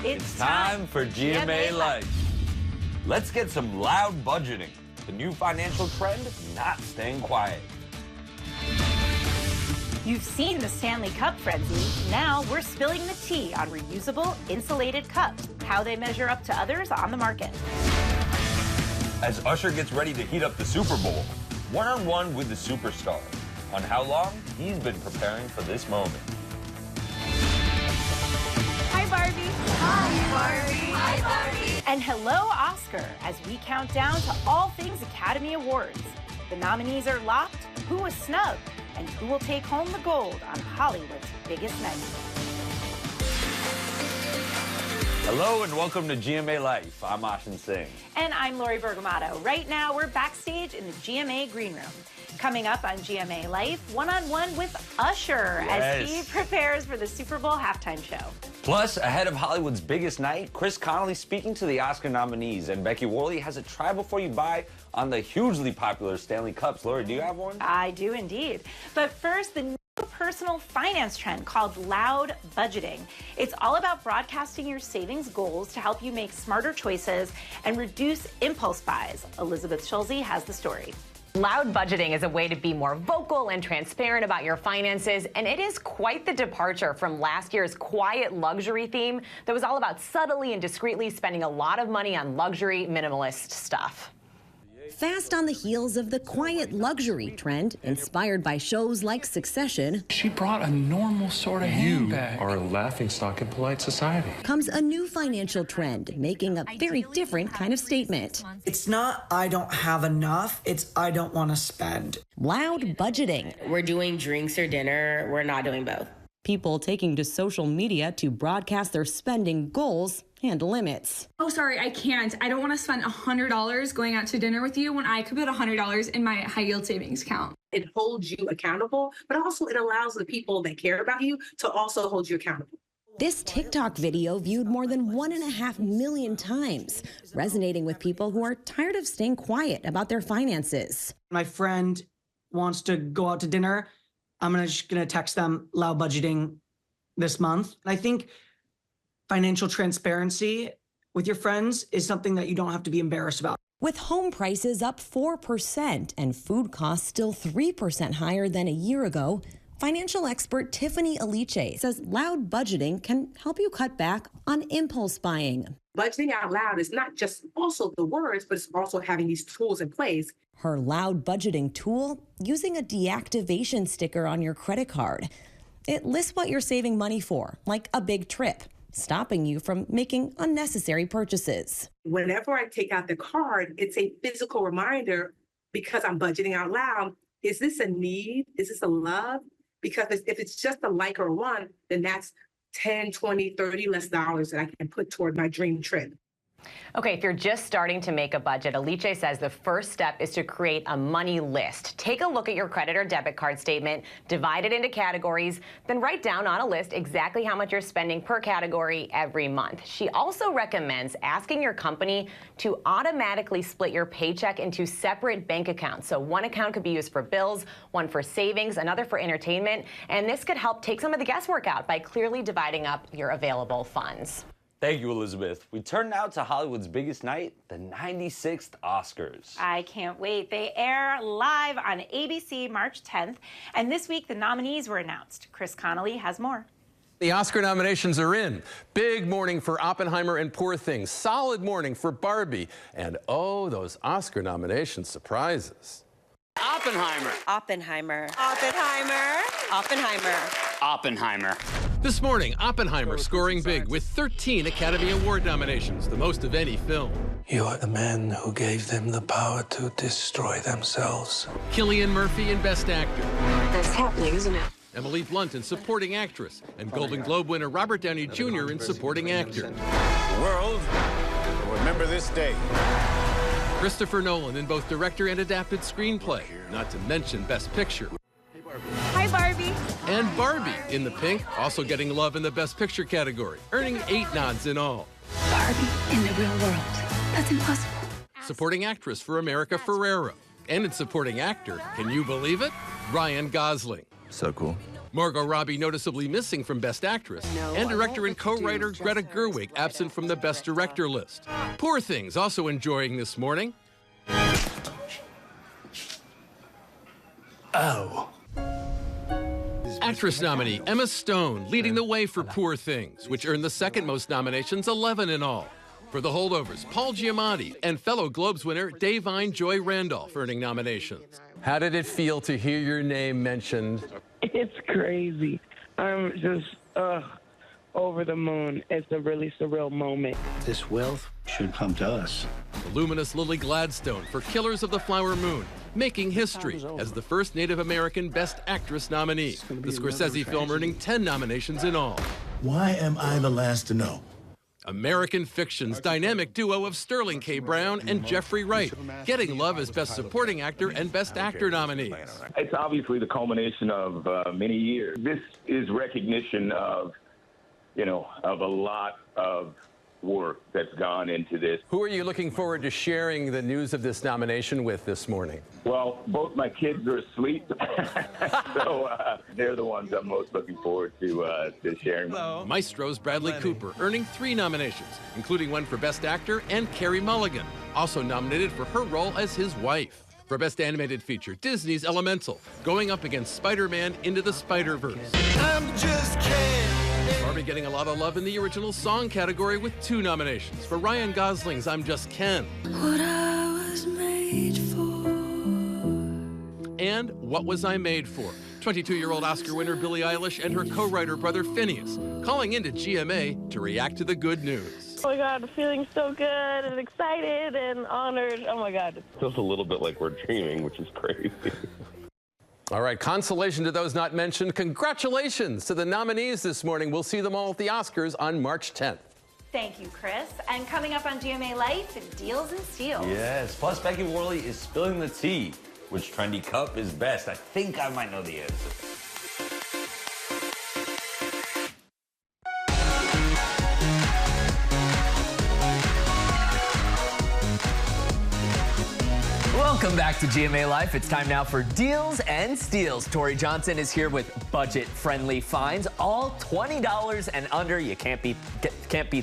It's time for GMA Life. Let's get some loud budgeting. The new financial trend, not staying quiet. You've seen the Stanley Cup frenzy. Now we're spilling the tea on reusable, insulated cups, how they measure up to others on the market. As Usher gets ready to heat up the Super Bowl, one-on-one with the superstar on how long he's been preparing for this moment. Hi, Barbie. Hi, Barbie. Hi, Barbie. And hello, Oscar, as we count down to all things Academy Awards. The nominees are locked, who was snubbed, and who will take home the gold on Hollywood's biggest night. Hello and welcome to GMA Life. I'm Ashin Singh. And I'm Lori Bergamato. Right now, we're backstage in the GMA Green Room. Coming up on GMA Life, one-on-one with Usher as he prepares for the Super Bowl halftime show. Plus, ahead of Hollywood's biggest night, Chris Connolly speaking to the Oscar nominees, and Becky Worley has a try before you buy on the hugely popular Stanley Cups. Lori, do you have one? I do indeed. But first, the new personal finance trend called loud budgeting. It's all about broadcasting your savings goals to help you make smarter choices and reduce impulse buys. Elizabeth Schulze has the story. Loud budgeting is a way to be more vocal and transparent about your finances, and it is quite the departure from last year's quiet luxury theme that was all about subtly and discreetly spending a lot of money on luxury minimalist stuff. Fast on the heels of the quiet luxury trend, inspired by shows like Succession, she brought a normal sort of handbag. You are a laughingstock in polite society. comes a new financial trend, making a very different kind of statement. It's not I don't have enough, it's I don't want to spend. Loud budgeting. We're doing drinks or dinner, we're not doing both. People taking to social media to broadcast their spending goals and limits. Oh, sorry, I can't. I don't want to spend $100 going out to dinner with you when I could put $100 in my high yield savings account. It holds you accountable, but also it allows the people that care about you to also hold you accountable. This TikTok video viewed more than 1.5 million times, resonating with people who are tired of staying quiet about their finances. My friend wants to go out to dinner. I'm just gonna text them loud budgeting this month. I think financial transparency with your friends is something that you don't have to be embarrassed about. With home prices up 4% and food costs still 3% higher than a year ago, financial expert Tiffany Aliche says loud budgeting can help you cut back on impulse buying. Budgeting out loud is not just also the words, but it's also having these tools in place. Her loud budgeting tool, using a deactivation sticker on your credit card. It lists what you're saving money for, like a big trip, stopping you from making unnecessary purchases. Whenever I take out the card, it's a physical reminder, because I'm budgeting out loud. Is this a need? Is this a love? Because if it's just a like or a want, then that's 10, 20, 30 less dollars that I can put toward my dream trip. Okay, if you're just starting to make a budget, Aliche says the first step is to create a money list. Take a look at your credit or debit card statement, divide it into categories, then write down on a list exactly how much you're spending per category every month. She also recommends asking your company to automatically split your paycheck into separate bank accounts. So one account could be used for bills, one for savings, another for entertainment, and this could help take some of the guesswork out by clearly dividing up your available funds. Thank you, Elizabeth. We turn now to Hollywood's biggest night, the 96th Oscars. I can't wait. They air live on ABC March 10th, and this week the nominees were announced. Chris Connolly has more. The Oscar nominations are in. Big morning for Oppenheimer and Poor Things. Solid morning for Barbie. And oh, those Oscar nomination surprises. Oppenheimer. Oppenheimer. Oppenheimer. Oppenheimer. Oppenheimer. This morning, Oppenheimer scoring big with 13 Academy Award nominations, the most of any film. You are the man who gave them the power to destroy themselves. Cillian Murphy in Best Actor. That's happening, isn't it? Emily Blunt in Supporting Actress. And Golden Globe winner Robert Downey Jr. in Supporting Actor. The world will remember this day. Christopher Nolan in both director and adapted screenplay, not to mention Best Picture. Hi, Barbie. And Barbie in the pink, also getting love in the Best Picture category, earning 8 nods in all. Barbie in the real world. That's impossible. Supporting Actress for America Ferrera. And in Supporting Actor, can you believe it? Ryan Gosling. So cool. Margot Robbie noticeably missing from Best Actress, and director and co-writer Greta Gerwig absent from the Best Director list. Poor Things also enjoying this morning. Oh. Actress nominee Emma Stone leading the way for Poor Things, which earned the second most nominations, 11 in all. For The Holdovers, Paul Giamatti and fellow Globes winner Da'Vine Joy Randolph earning nominations. How did it feel to hear your name mentioned? It's crazy. I'm just over the moon. It's a really surreal moment. This wealth should come to us. The luminous Lily Gladstone for Killers of the Flower Moon, making history as the first Native American Best Actress nominee. The Scorsese film earning 10 nominations in all. Why am I the last to know? American Fiction's dynamic duo of Sterling K. Brown and Jeffrey Wright, getting love as Best Supporting Actor and Best Actor nominees. It's obviously the culmination of many years. This is recognition of, of a lot of work that's gone into this. Who are you looking forward to sharing the news of this nomination with this morning? Well, both my kids are asleep, so they're the ones I'm most looking forward to sharing. Maestro's Bradley Cooper earning 3 nominations, including one for Best Actor, and Carey Mulligan, also nominated for her role as his wife. For Best Animated Feature, Disney's Elemental, going up against Spider-Man Into the Spider-Verse. I'm just kidding. Barbie getting a lot of love in the original song category with 2 nominations for Ryan Gosling's I'm Just Ken. What I was made for. And What Was I Made For? 22-year-old Oscar winner Billie Eilish and her co-writer brother Phineas calling into GMA to react to the good news. Oh my God, feeling so good and excited and honored. Oh my God. It feels a little bit like we're dreaming, which is crazy. All right, consolation to those not mentioned. Congratulations to the nominees this morning. We'll see them all at the Oscars on March 10th. Thank you, Chris. And coming up on GMA Life, Deals and Steals. Yes, plus Becky Worley is spilling the tea. Which trendy cup is best? I think I might know the answer. Welcome back to GMA Life. It's time now for Deals and Steals. Tori Johnson is here with budget-friendly finds, all $20 and under. You can't beat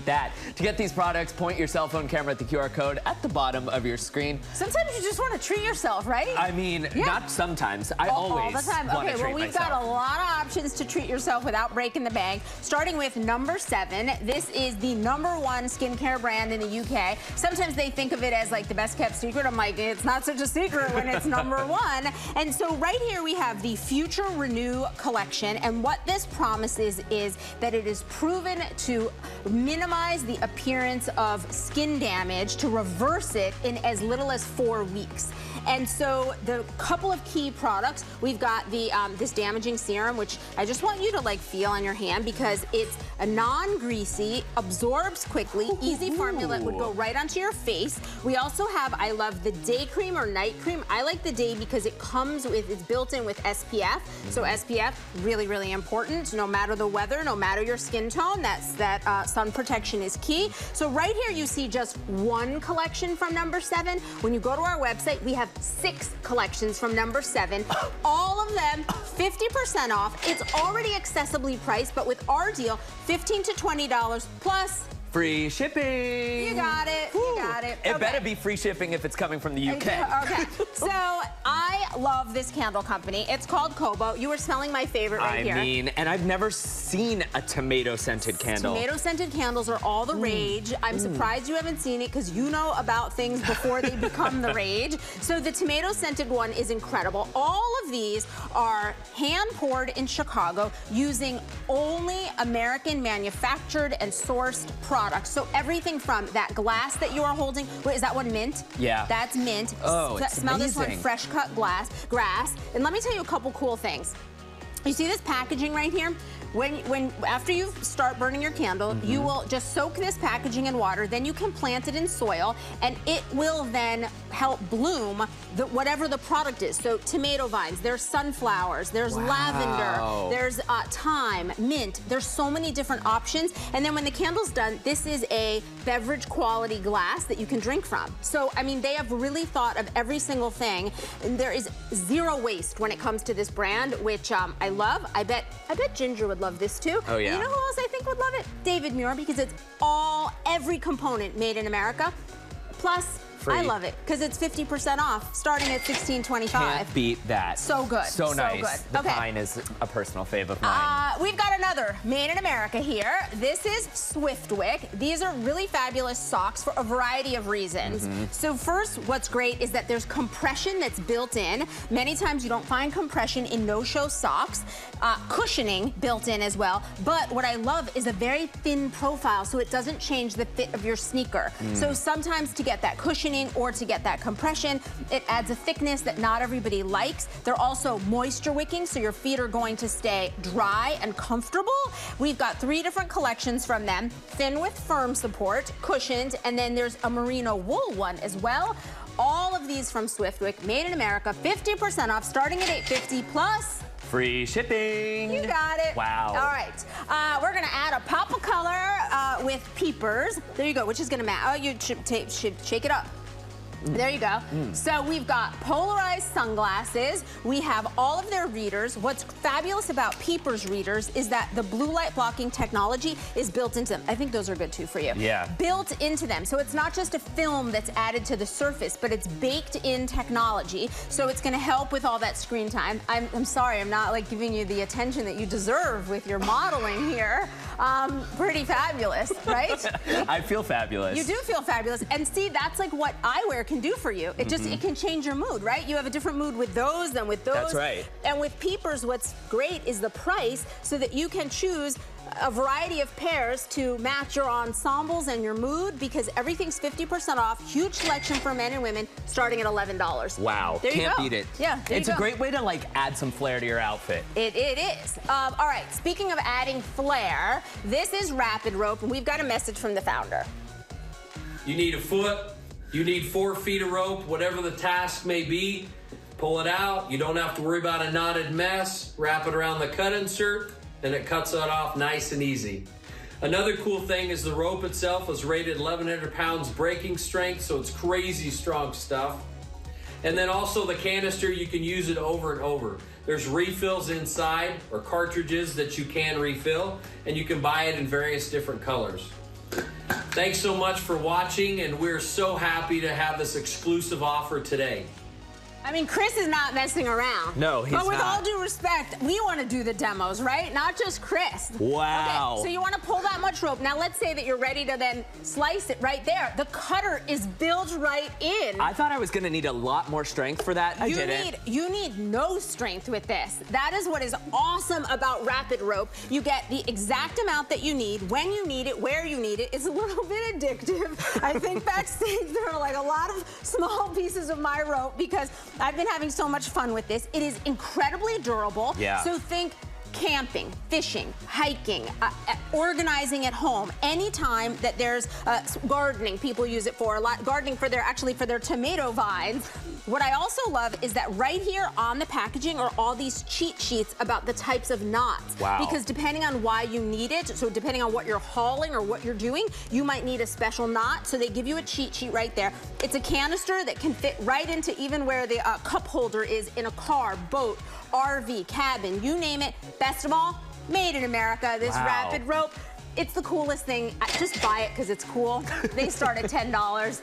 that. To get these products, point your cell phone camera at the QR code at the bottom of your screen. Sometimes you just want to treat yourself, right? I mean, not sometimes. I always all the time. want to Okay, treat well, we've myself. got a lot of options to treat yourself without breaking the bank. Starting with number 7. This is the #1 skincare brand in the UK. Sometimes they think of it as like the best kept secret. I'm like, it's not such a secret when it's #1. And so right here we have the Future Renew collection, and what this promises is that it is proven to minimize the appearance of skin damage, to reverse it in as little as 4 weeks. And so the couple of key products, we've got the this damaging serum, which I just want you to like feel on your hand because it's a non-greasy, absorbs quickly, easy formula, would go right onto your face. We also have, I love the day cream or night cream. I like the day because it comes with, it's built in with SPF. So SPF, really, really important. No matter the weather, no matter your skin tone, that sun protection is key. So right here you see just one collection from #7. When you go to our website, we have 6 collections from #7. All of them 50% off. It's already accessibly priced, but with our deal, $15 to $20 plus free shipping. You got it. You got it. It better be free shipping if it's coming from the UK. Okay. So I love this candle company. It's called Kobo. You were smelling my favorite right here. I mean, and I've never seen a tomato-scented candle. Tomato-scented candles are all the rage. I'm surprised you haven't seen it because you know about things before they become the rage. So the tomato-scented one is incredible. All of these are hand-poured in Chicago using only American manufactured and sourced products. So everything from that glass that you are holding, wait, is that one mint? Yeah. That's mint. Oh, it's smell amazing. this one, fresh cut grass. And let me tell you a couple cool things. You see this packaging right here? after you start burning your candle, you will just soak this packaging in water, then you can plant it in soil, and it will then help bloom whatever the product is. So tomato vines, there's sunflowers, there's lavender, there's thyme, mint. There's so many different options. And then when the candle's done, this is a beverage quality glass that you can drink from. So, I mean, they have really thought of every single thing. And there is zero waste when it comes to this brand, which I love. I bet Ginger would love this too. Oh, yeah. And you know who else I think would love it? David Muir, because it's every component made in America. Plus, Free. I love it because it's 50% off, starting at $16.25. Can't beat that. So good. So nice. Good. The Okay. pine is a personal fave of mine. We've got another made in America here. This is Swiftwick. These are really fabulous socks for a variety of reasons. So first, what's great is that there's compression that's built in. Many times you don't find compression in no-show socks. Cushioning built in as well. But what I love is a very thin profile, so it doesn't change the fit of your sneaker. So sometimes to get that cushioning or to get that compression, it adds a thickness that not everybody likes. They're also moisture wicking, so your feet are going to stay dry and comfortable. We've got 3 different collections from them: thin with firm support, cushioned, and then there's a merino wool one as well. All of these from Swiftwick, made in America, 50% off, starting at $8.50 plus free shipping. You got it. Wow. All right. We're going to add a pop of color with peepers. There you go, which is going to match. Oh, you should shake it up. There you go. So we've got polarized sunglasses. We have all of their readers. What's fabulous about Peepers readers is that the blue light blocking technology is built into them. I think those are good too for you. Yeah. Built into them. So it's not just a film that's added to the surface, but it's baked in technology. So it's going to help with all that screen time. I'm sorry, I'm not like giving you the attention that you deserve with your modeling here. Pretty fabulous, right? I feel fabulous. You do feel fabulous. And see, that's like what eyewear can do for you. It just, it can change your mood, right? You have a different mood with those than with those. That's right. And with Peepers, what's great is the price, so that you can choose a variety of pairs to match your ensembles and your mood, because everything's 50% off. Huge selection for men and women, starting at $11. Wow. There you Can't go. beat it. Yeah, there It's you a go. great way to like add some flair to your outfit. It is. All right, speaking of adding flair, this is Rapid Rope, and we've got a message from the founder. You need a foot, you need 4 feet of rope, whatever the task may be. Pull it out. You don't have to worry about a knotted mess. Wrap it around the cut insert, and it cuts it off nice and easy. Another cool thing is the rope itself is rated 1,100 pounds breaking strength, so it's crazy strong stuff. And then also the canister, you can use it over and over. There's refills inside, or cartridges that you can refill, and you can buy it in various different colors. Thanks so much for watching, and we're so happy to have this exclusive offer today. I mean, Chris is not messing around. No, he's But with not. all due respect, we want to do the demos, right? Not just Chris. Wow. Okay, so you want to pull that much rope. Now, let's say that you're ready to then slice it right there. The cutter is built right in. I thought I was going to need a lot more strength for that. I didn't. You need no strength with this. That is what is awesome about Rapid Rope. You get the exact amount that you need, when you need it, where you need it. It's a little bit addictive. I think backstage there are like a lot of small pieces of my rope, because I've been having so much fun with this. It is incredibly durable. Yeah. So think camping, fishing, hiking, organizing at home. Anytime that there's gardening, people use it for a lot. Gardening for their tomato vines. What I also love is that right here on the packaging are all these cheat sheets about the types of knots. Wow. Because depending on why you need it, so depending on what you're hauling or what you're doing, you might need a special knot. So they give you a cheat sheet right there. It's a canister that can fit right into even where the cup holder is in a car, boat, RV, cabin, you name it. Best of all, made in America. This Wow. Rapid Rope. It's the coolest thing. Just buy it because it's cool. They start at $10.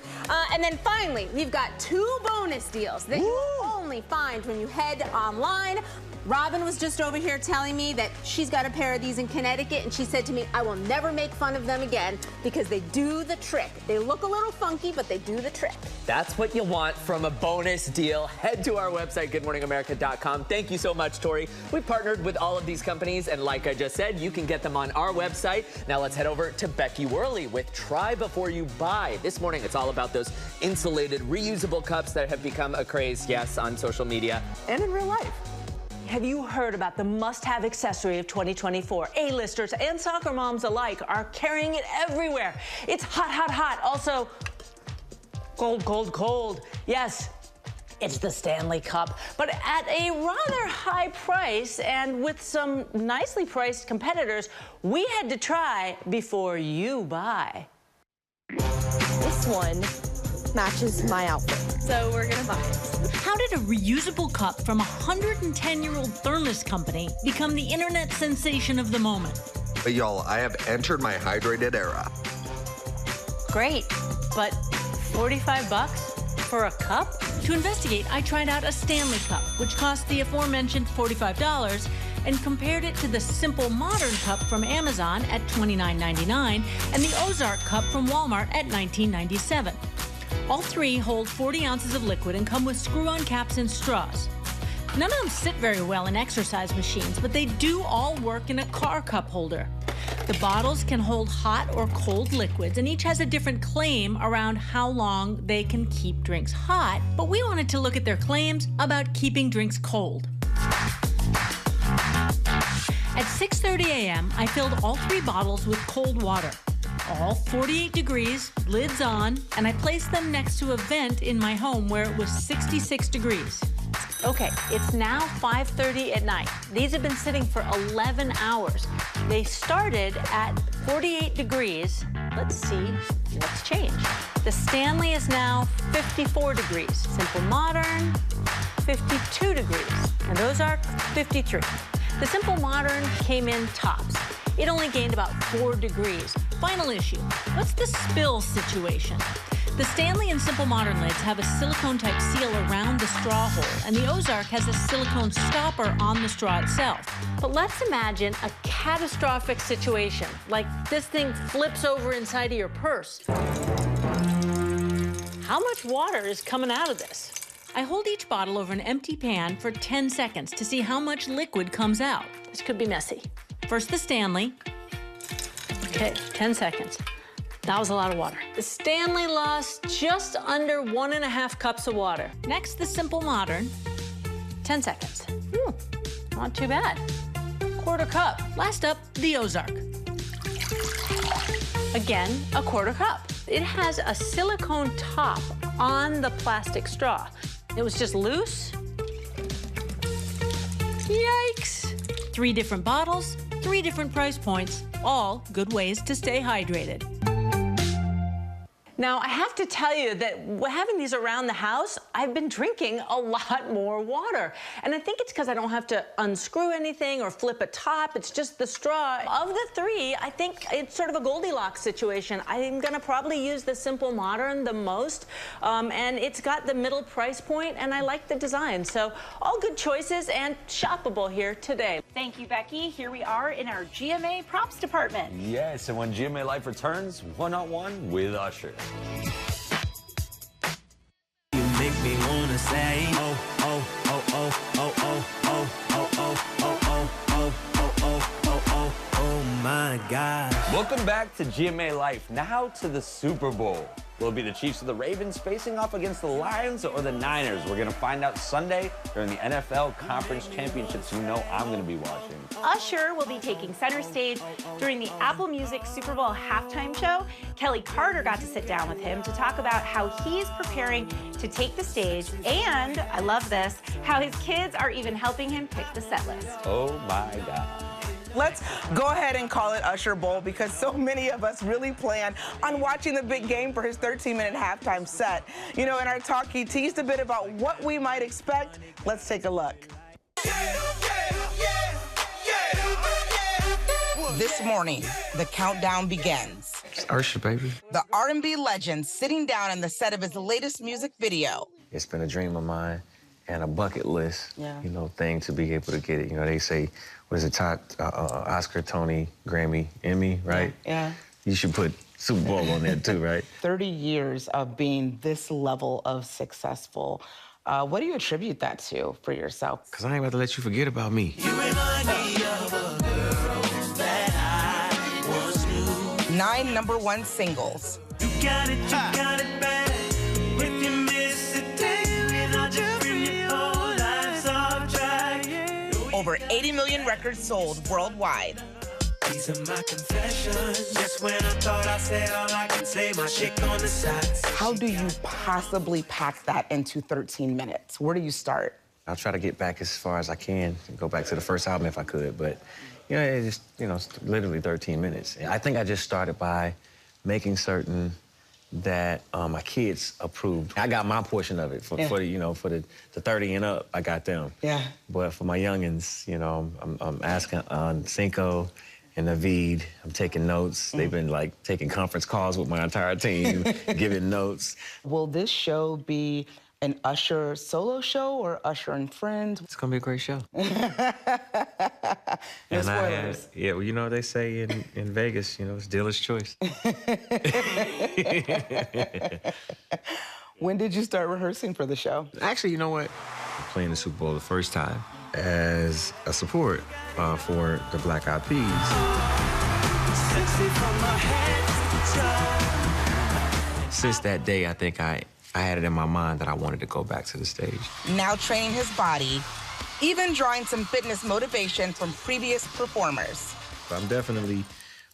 And then finally, we've got 2 bonus deals that you only find when you head online. Robin was just over here telling me that she's got a pair of these in Connecticut, and she said to me, I will never make fun of them again because they do the trick. They look a little funky, but they do the trick. That's what you want from a bonus deal. Head to our website, goodmorningamerica.com. Thank you so much, Tori. We partnered with all of these companies, and like I just said, you can get them on our website. Now let's head over to Becky Worley with Try Before You Buy. This morning, it's all about those insulated, reusable cups that have become a craze, yes, on social media and in real life. have you heard about the must-have accessory of 2024? A-listers and soccer moms alike are carrying it everywhere. It's hot, hot, hot. Also, cold, cold, cold. Yes, it's the Stanley Cup, but at a rather high price and with some nicely priced competitors we had to try before you buy. This one matches my outfit, so we're gonna buy it. How did a reusable cup from a 110-year-old thermos company become the internet sensation of the moment? But y'all, I have entered my hydrated era. Great, but 45 bucks for a cup? To investigate, I tried out a Stanley Cup, which cost the aforementioned $45, and compared it to the Simple Modern Cup from Amazon at $29.99 and the Ozark Cup from Walmart at $19.97. All three hold 40 ounces of liquid and come with screw-on caps and straws. None of them sit very well in exercise machines, but they do all work in a car cup holder. The bottles can hold hot or cold liquids, and each has a different claim around how long they can keep drinks hot, but we wanted to look at their claims about keeping drinks cold. At 6:30 a.m., I filled all three bottles with cold water. All 48 degrees, lids on, and I placed them next to a vent in my home where it was 66 degrees. Okay, it's now 5:30 at night. These have been sitting for 11 hours. They started at 48 degrees. Let's see what's changed. The Stanley is now 54 degrees. Simple Modern, 52 degrees. And Ozark, 53. The Simple Modern came in tops. It only gained about 4 degrees. Final issue, what's the spill situation? The Stanley and Simple Modern lids have a silicone-type seal around the straw hole, and the Ozark has a silicone stopper on the straw itself. But let's imagine a catastrophic situation, like this thing flips over inside of your purse. How much water is coming out of this? I hold each bottle over an empty pan for 10 seconds to see how much liquid comes out. This could be messy. First the Stanley. Okay, 10 seconds. That was a lot of water. The Stanley lost just under 1.5 cups of water. Next, the Simple Modern. 10 seconds. Not too bad. 1/4 cup. Last up, the Ozark. Again, a 1/4 cup. It has a silicone top on the plastic straw. It was just loose. Yikes. 3 different bottles, 3 different price points, all good ways to stay hydrated. Now, I have to tell you that having these around the house, I've been drinking a lot more water. And I think it's because I don't have to unscrew anything or flip a top. It's just the straw. Of the 3, I think it's sort of a Goldilocks situation. I'm going to probably use the Simple Modern the most. And it's got the middle price point, and I like the design. So all good choices and shoppable here today. Thank you, Becky. Here we are in our GMA props department. Yes, and when GMA Life returns, one-on-one with Usher. You make me wanna say, oh, oh, oh, oh, oh, oh, oh, oh, oh, oh, oh, oh, oh, oh, oh, oh my God. Welcome back to GMA Life. Now to the Super Bowl. Will it be the Chiefs or the Ravens facing off against the Lions or the Niners? We're going to find out Sunday during the NFL Conference Championships. You know I'm going to be watching. Usher will be taking center stage during the Apple Music Super Bowl halftime show. Kelly Carter got to sit down with him to talk about how he's preparing to take the stage, and, I love this, how his kids are even helping him pick the set list. Oh my God. Let's go ahead and call it Usher Bowl because so many of us really plan on watching the big game for his 13-minute halftime set. You know, in our talk, he teased a bit about what we might expect. Let's take a look. This morning, the countdown begins. It's Usher, baby. The R&B legend sitting down on the set of his latest music video. It's been a dream of mine and a bucket list, you know, thing to be able to get it. You know, they say, what is it, Todd, Oscar, Tony, Grammy, Emmy, right? Yeah. You should put Super Bowl on there too, right? 30 years of being this level of successful. What do you attribute that to for yourself? Because I ain't about to let you forget about me. You remind me of a girl that I once knew. 9 #1 singles. You got it bad. If you miss a day without your friend, your whole life's off track. 80 million records sold worldwide. These are my confessions. Just when I thought I said all I can say, my chick on the side. How do you possibly pack that into 13 minutes? Where do you start? I'll try to get back as far as I can, go back to the first album if I could, but it's just, it's literally 13 minutes. I think I just started by making certain that my kids approved. I got my portion of it for the 30 and up. I got them. Yeah. But for my youngins, I'm asking on Cinco and Naveed. I'm taking notes. They've been like taking conference calls with my entire team, giving notes. Will this show be an Usher solo show or Usher and Friends? It's gonna be a great show. No spoilers. Well, they say in Vegas, it's dealer's choice. When did you start rehearsing for the show? Actually, you know what? I'm playing the Super Bowl the first time as a support for the Black Eyed Peas. Since that day, I think I had it in my mind that I wanted to go back to the stage. Now training his body, even drawing some fitness motivation from previous performers. I'm definitely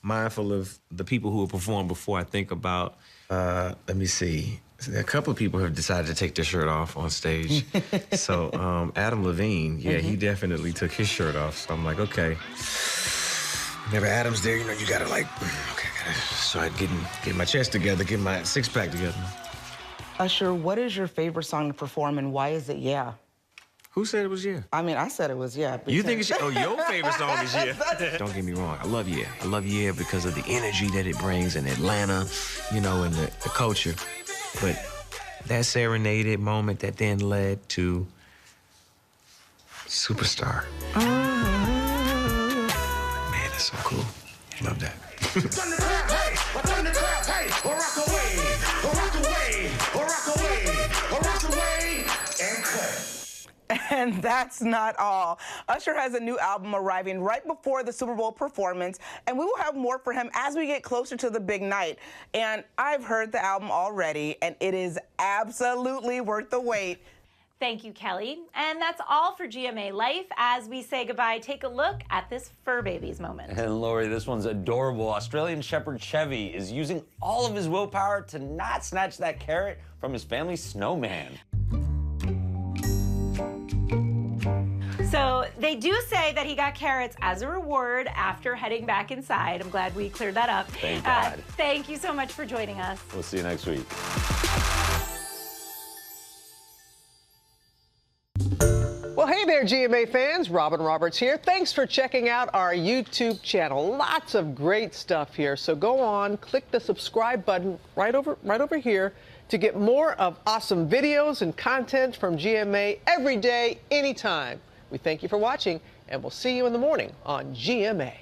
mindful of the people who have performed before I think about, let me see. A couple of people have decided to take their shirt off on stage. So Adam Levine, he definitely took his shirt off. So I'm like, okay. Whenever Adam's there, you gotta I gotta start getting my chest together, get my six-pack together. Usher, what is your favorite song to perform and why is it Yeah? Who said it was Yeah? I mean, I said it was Yeah. You think it's your favorite song is Yeah? Don't get me wrong, I love Yeah. I love Yeah because of the energy that it brings in Atlanta, and the culture. But that serenaded moment that then led to Superstar. Man, that's so cool. Love that. And that's not all. Usher has a new album arriving right before the Super Bowl performance, and we will have more for him as we get closer to the big night. And I've heard the album already, and it is absolutely worth the wait. Thank you, Kelly. And that's all for GMA Life. As we say goodbye, take a look at this fur babies moment. And Lori, this one's adorable. Australian Shepherd Chevy is using all of his willpower to not snatch that carrot from his family's snowman. So they do say that he got carrots as a reward after heading back inside. I'm glad we cleared that up. Thank God. Thank you so much for joining us. We'll see you next week. Well, hey there, GMA fans. Robin Roberts here. Thanks for checking out our YouTube channel. Lots of great stuff here. So go on, click the subscribe button right over here to get more of awesome videos and content from GMA every day, anytime. We thank you for watching, and we'll see you in the morning on GMA.